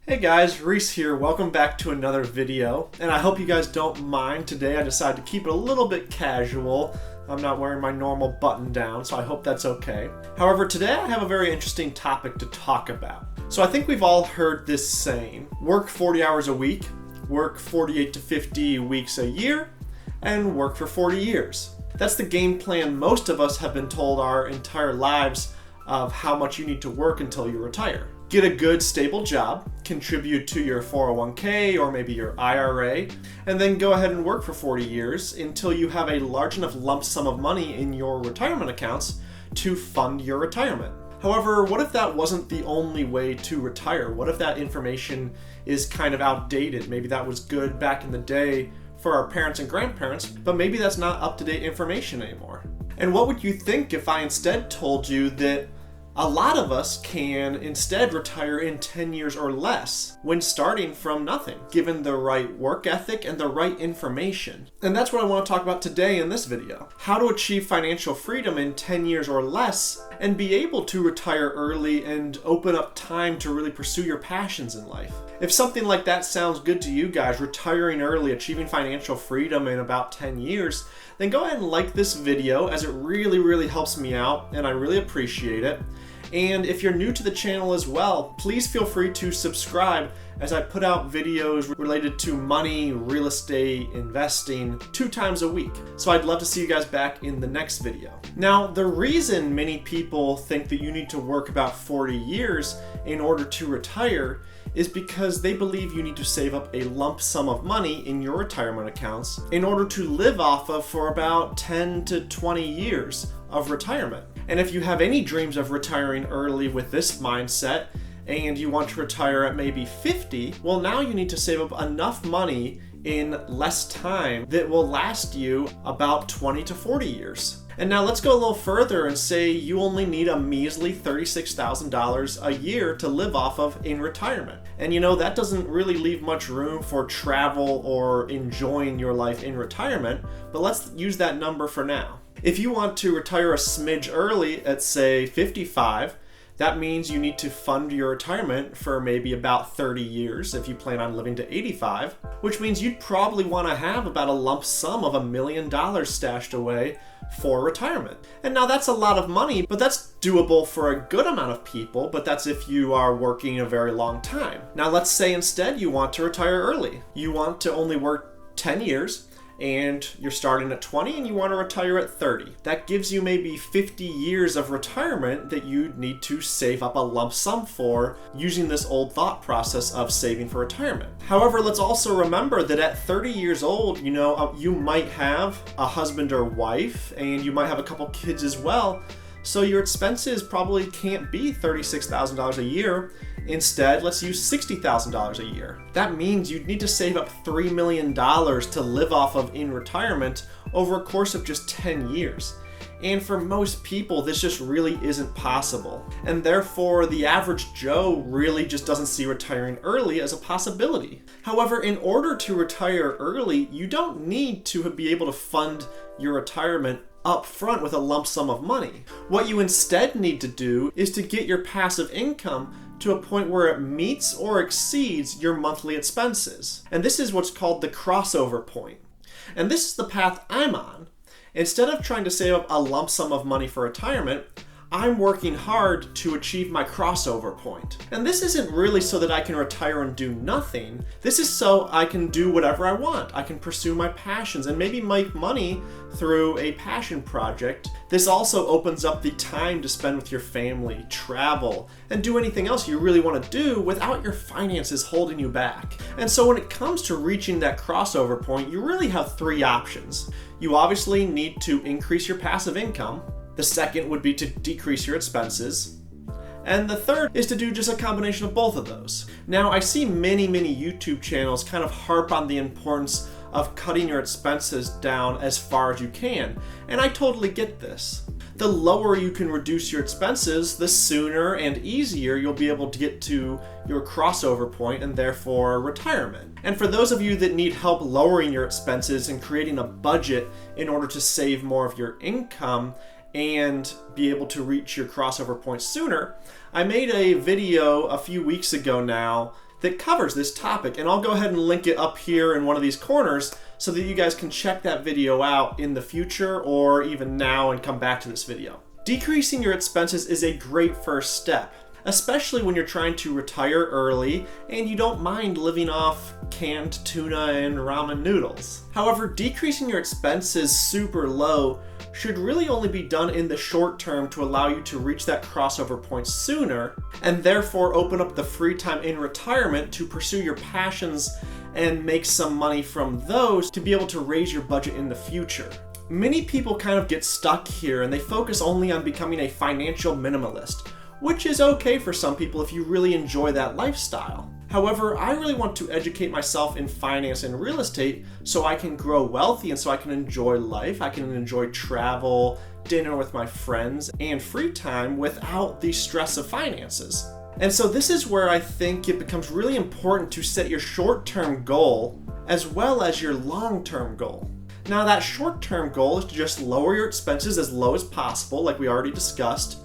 Hey guys, Reese here. Welcome back to another video, and I hope you guys don't mind. Today I decided to keep it a little bit casual. I'm not wearing my normal button down, so I hope that's okay. However, today I have a very interesting topic to talk about. So I think we've all heard this saying, work 40 hours a week, work 48 to 50 weeks a year, and work for 40 years. That's the game plan most of us have been told our entire lives of how much you need to work until you retire. Get a good, stable job, contribute to your 401k or maybe your IRA, and then go ahead and work for 40 years until you have a large enough lump sum of money in your retirement accounts to fund your retirement. However, what if that wasn't the only way to retire? What if that information is kind of outdated? Maybe that was good back in the day for our parents and grandparents, but maybe that's not up-to-date information anymore. And what would you think if I instead told you that a lot of us can instead retire in 10 years or less when starting from nothing, given the right work ethic and the right information? And that's what I want to talk about today in this video. How to achieve financial freedom in 10 years or less and be able to retire early and open up time to really pursue your passions in life. If something like that sounds good to you guys, retiring early, achieving financial freedom in about 10 years, then go ahead and like this video, as it really helps me out and I really appreciate it. And if you're new to the channel as well, please feel free to subscribe, as I put out videos related to money, real estate, investing 2 times a week. So I'd love to see you guys back in the next video. Now, the reason many people think that you need to work about 40 years in order to retire is because they believe you need to save up a lump sum of money in your retirement accounts in order to live off of for about 10 to 20 years of retirement. And if you have any dreams of retiring early with this mindset, and you want to retire at maybe 50, well, now you need to save up enough money in less time that will last you about 20 to 40 years. And now let's go a little further and say you only need a measly $36,000 a year to live off of in retirement. And you know, that doesn't really leave much room for travel or enjoying your life in retirement, but let's use that number for now. If you want to retire a smidge early at, say, 55, that means you need to fund your retirement for maybe about 30 years if you plan on living to 85, which means you'd probably want to have about a lump sum of $1 million stashed away for retirement. And now that's a lot of money, but that's doable for a good amount of people, but that's if you are working a very long time. Now let's say instead you want to retire early. You want to only work 10 years, and you're starting at 20 and you want to retire at 30. That gives you maybe 50 years of retirement that you'd need to save up a lump sum for, using this old thought process of saving for retirement. However, let's also remember that at 30 years old, you know, you might have a husband or wife, and you might have a couple kids as well. So your expenses probably can't be $36,000 a year. Instead, let's use $60,000 a year. That means you'd need to save up $3 million to live off of in retirement over a course of just 10 years. And for most people, this just really isn't possible. And therefore, the average Joe really just doesn't see retiring early as a possibility. However, in order to retire early, you don't need to be able to fund your retirement up front with a lump sum of money. What you instead need to do is to get your passive income to a point where it meets or exceeds your monthly expenses. And this is what's called the crossover point. And this is the path I'm on. Instead of trying to save up a lump sum of money for retirement, I'm working hard to achieve my crossover point. And this isn't really so that I can retire and do nothing. This is so I can do whatever I want. I can pursue my passions and maybe make money through a passion project. This also opens up the time to spend with your family, travel, and do anything else you really want to do without your finances holding you back. And so when it comes to reaching that crossover point, you really have 3 options. You obviously need to increase your passive income. The second would be to decrease your expenses. And the third is to do just a combination of both of those. Now, I see many YouTube channels kind of harp on the importance of cutting your expenses down as far as you can, and I totally get this. The lower you can reduce your expenses, the sooner and easier you'll be able to get to your crossover point and therefore retirement. And for those of you that need help lowering your expenses and creating a budget in order to save more of your income and be able to reach your crossover point sooner, I made a video a few weeks ago now that covers this topic, and I'll go ahead and link it up here in one of these corners so that you guys can check that video out in the future or even now and come back to this video. Decreasing your expenses is a great first step, especially when you're trying to retire early and you don't mind living off canned tuna and ramen noodles. However, decreasing your expenses super low should really only be done in the short term to allow you to reach that crossover point sooner, and therefore open up the free time in retirement to pursue your passions and make some money from those to be able to raise your budget in the future. Many people kind of get stuck here and they focus only on becoming a financial minimalist, which is okay for some people if you really enjoy that lifestyle. However, I really want to educate myself in finance and real estate so I can grow wealthy and so I can enjoy life. I can enjoy travel, dinner with my friends, and free time without the stress of finances. And so this is where I think it becomes really important to set your short-term goal as well as your long-term goal. Now, that short-term goal is to just lower your expenses as low as possible, like we already discussed,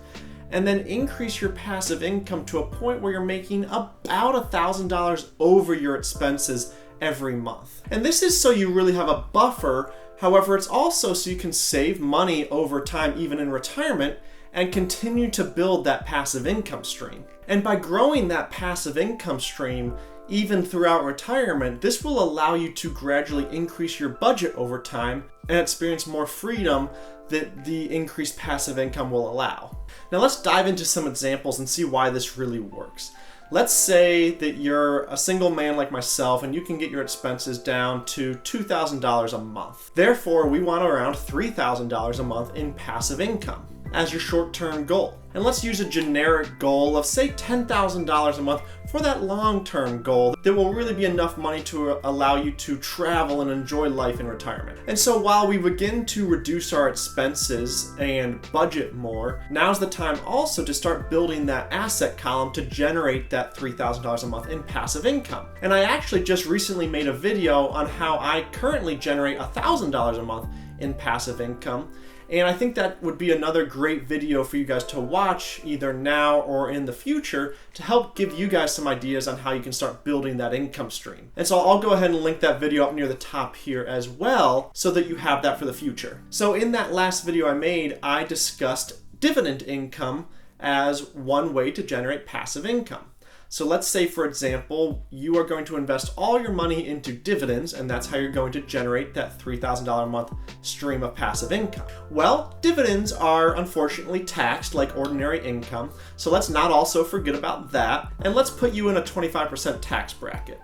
and then increase your passive income to a point where you're making about $1,000 over your expenses every month. And this is so you really have a buffer. However, it's also so you can save money over time, even in retirement, and continue to build that passive income stream. And by growing that passive income stream, even throughout retirement, this will allow you to gradually increase your budget over time and experience more freedom that the increased passive income will allow. Now let's dive into some examples and see why this really works. Let's say that you're a single man like myself and you can get your expenses down to $2,000 a month. Therefore, we want around $3,000 a month in passive income as your short-term goal. And let's use a generic goal of say $10,000 a month for that long-term goal that will really be enough money to allow you to travel and enjoy life in retirement. And so while we begin to reduce our expenses and budget more, now's the time also to start building that asset column to generate that $3,000 a month in passive income. And I actually just recently made a video on how I currently generate $1,000 a month in passive income. And I think that would be another great video for you guys to watch either now or in the future to help give you guys some ideas on how you can start building that income stream. And so I'll go ahead and link that video up near the top here as well so that you have that for the future. So in that last video I made, I discussed dividend income as one way to generate passive income. So let's say, for example, you are going to invest all your money into dividends, and that's how you're going to generate that $3,000 a month stream of passive income. Well, dividends are unfortunately taxed like ordinary income, so let's not also forget about that, and let's put you in a 25% tax bracket,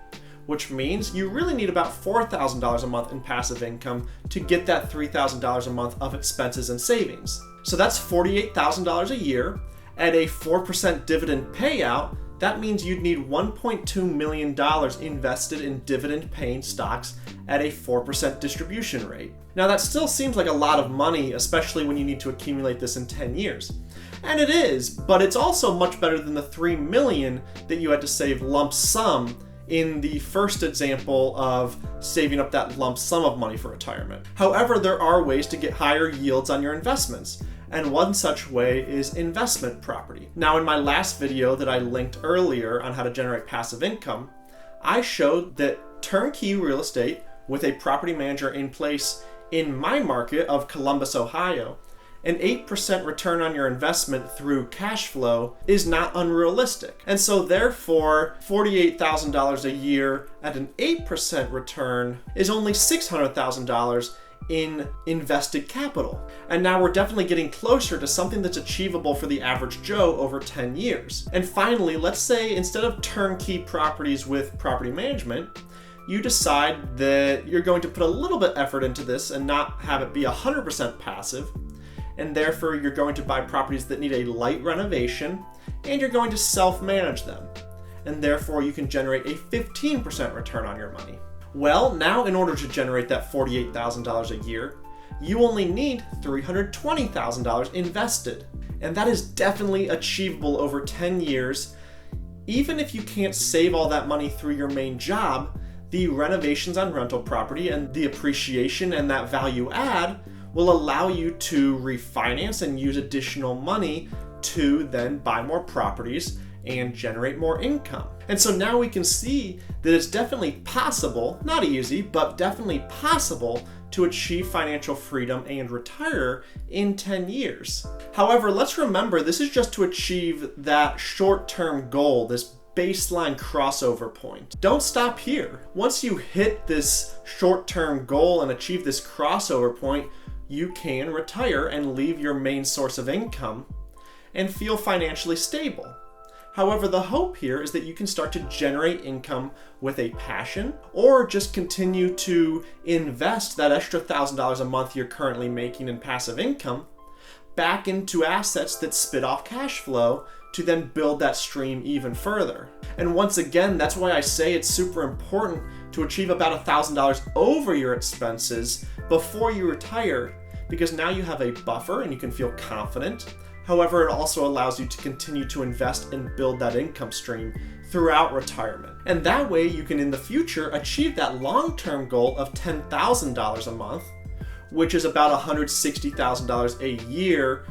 which means you really need about $4,000 a month in passive income to get that $3,000 a month of expenses and savings. So that's $48,000 a year. At a 4% dividend payout, that means you'd need $1.2 million invested in dividend-paying stocks at a 4% distribution rate. Now that still seems like a lot of money, especially when you need to accumulate this in 10 years. And it is, but it's also much better than the $3 million that you had to save lump sum in the first example of saving up that lump sum of money for retirement. However, there are ways to get higher yields on your investments. And one such way is investment property. Now, in my last video that I linked earlier on how to generate passive income, I showed that turnkey real estate with a property manager in place in my market of Columbus, Ohio, an 8% return on your investment through cash flow is not unrealistic. And so therefore, $48,000 a year at an 8% return is only $600,000 in invested capital. And now we're definitely getting closer to something that's achievable for the average Joe over 10 years. And finally, let's say instead of turnkey properties with property management, you decide that you're going to put a little bit effort into this and not have it be 100% passive, and therefore you're going to buy properties that need a light renovation, and you're going to self-manage them, and therefore you can generate a 15% return on your money. Well, now in order to generate that $48,000 a year, you only need $320,000 invested. And that is definitely achievable over 10 years. Even if you can't save all that money through your main job, the renovations on rental property and the appreciation and that value add will allow you to refinance and use additional money to then buy more properties and generate more income. And so now we can see that it's definitely possible, not easy, but definitely possible to achieve financial freedom and retire in 10 years. However, let's remember this is just to achieve that short-term goal, this baseline crossover point. Don't stop here. Once you hit this short-term goal and achieve this crossover point, you can retire and leave your main source of income and feel financially stable. However, the hope here is that you can start to generate income with a passion, or just continue to invest that extra $1,000 a month you're currently making in passive income back into assets that spit off cash flow to then build that stream even further. And once again, that's why I say it's super important to achieve about $1,000 over your expenses before you retire, because now you have a buffer and you can feel confident. However, it also allows you to continue to invest and build that income stream throughout retirement. And that way you can in the future achieve that long-term goal of $10,000 a month, which is about $160,000 a year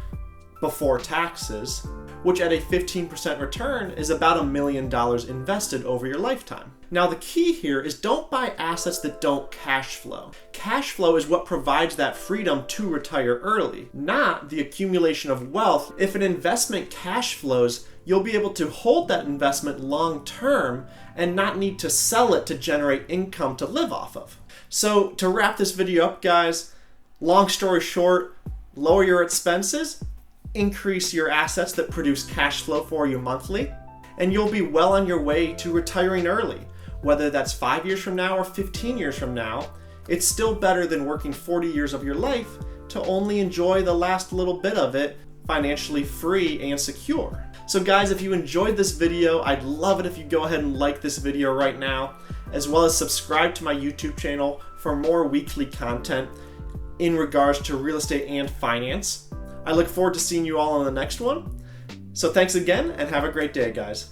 before taxes, which at a 15% return is about $1 million invested over your lifetime. Now the key here is don't buy assets that don't cash flow. Cash flow is what provides that freedom to retire early, not the accumulation of wealth. If an investment cash flows, you'll be able to hold that investment long term and not need to sell it to generate income to live off of. So to wrap this video up, guys, long story short, lower your expenses, increase your assets that produce cash flow for you monthly, and you'll be well on your way to retiring early. Whether that's 5 years from now or 15 years from now, it's still better than working 40 years of your life to only enjoy the last little bit of it financially free and secure. So guys, if you enjoyed this video, I'd love it if you go ahead and like this video right now, as well as subscribe to my YouTube channel for more weekly content in regards to real estate and finance. I look forward to seeing you all on the next one. So thanks again and have a great day, guys.